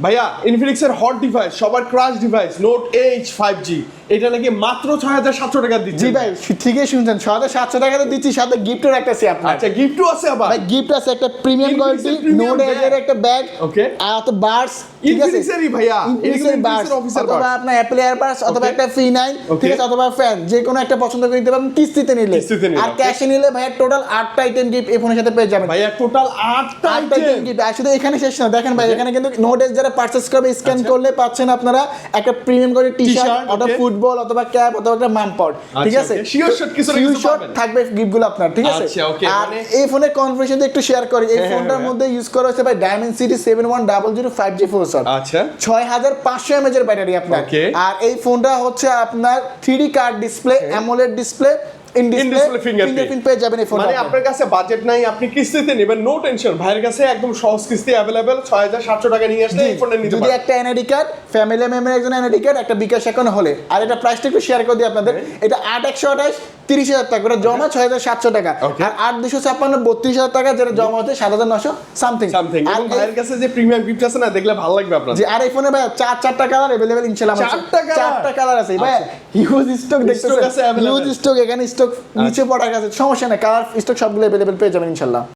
ভাইয়া ইনফিনিক্সের hot device সবার crush device note H 5G এটা নাকি মাত্র 6700 টাকা দিচ্ছে। জি ভাই ঠিকই শুনছেন, 6700 টাকাতে দিচ্ছি, সাথে গিফটও রাখতেছি আপনার। আচ্ছা গিফটও আছে আবার? ভাই গিফট আছে একটা প্রিমিয়াম কোয়ালিটি নোট এর একটা ব্যাগ, ওকে, আর তো বার্স, ঠিক আছে ইনফিনিক্সেরই ভাইয়া, ইনফিনিক্সের বার্স অথবা আপনার অ্যাপল এয়ারবাডস অথবা একটা ফ্রি 9, ঠিক আছে, অথবা ফ্যান, যে কোনো একটা পছন্দ করে নিতে পারবেন কিস্তিতে নিলে। আর ক্যাশে নিলে ভাইয়া টোটাল 8টা আইটেম গিফট এই ফোনের সাথে পেয়ে যাবেন। ভাইয়া টোটাল 8টা আইটেম গিফট। আর শুধু এখানে শেষ না, দেখেন ভাই এখানে কিন্তু নোট এস যারা পারচেজ করবে স্ক্যান করলে পাচ্ছেন আপনারা একটা প্রিমিয়াম করে টি-শার্ট অথবা ফুটবল অথবা ক্যাপ অথবা একটা মামপড, ঠিক আছে, শিওর শট কিছু না কিছু পাবেন থাকবে গিফটগুলো আপনার, ঠিক আছে। আচ্ছা ওকে, আর এই ফোনের কনফিগারেশন একটু শেয়ার করি। এই ফোনটার মধ্যে ইউজ করা হয়েছে ভাই Dimensity 7100 5G প্রসেসর, আচ্ছা 6500 mAh এর ব্যাটারি আপনার। আর এই ফোনটা হচ্ছে আপনার 3D card display, AMOLED display, in display fingerprint পেয়ে যাবেন এই ফোনে। মানে আপনার কাছে বাজেট নাই, আপনি কিস্তিতে নেবেন, নো টেনশন, ভাইয়ের কাছে একদম সহজ কিস্তি अवेलेबल। 6700 টাকা নিয়ে আসলে এই ফোনটা নিতে পারবেন। যদি একটা এনআইডি কার্ড, ফ্যামিলি মেম্বার একজন এনআইডি কার্ড, একটা বিকাশ অ্যাকাউন্ট হলে। আর এটা প্রাইসটা একটু শেয়ার করে দিই আপনাদের, এটা 8128 30000 টাকা করে জমা, 6700 টাকা। আর 8256 32000 টাকা, যেটা জমা হচ্ছে 7900 সামথিং। আর ভাইয়ের কাছে যে প্রিমিয়াম গিফট আছে না, দেখলে ভালো লাগবে আপনাদের। জি, আর এই ফোনে ভাই চারটা কালার अवेलेबल ইনশাআল্লাহ। চারটা কালার আছে ভাই, হিউজ স্টক দেখতেছেন, হিউজ স্টক, এখানে স্টক নিচে পড়া গেছে, সমস্যা নাই, কালার স্টক সবগুলো अवेलेबल পেয়ে যাবেন ইনশাআল্লাহ।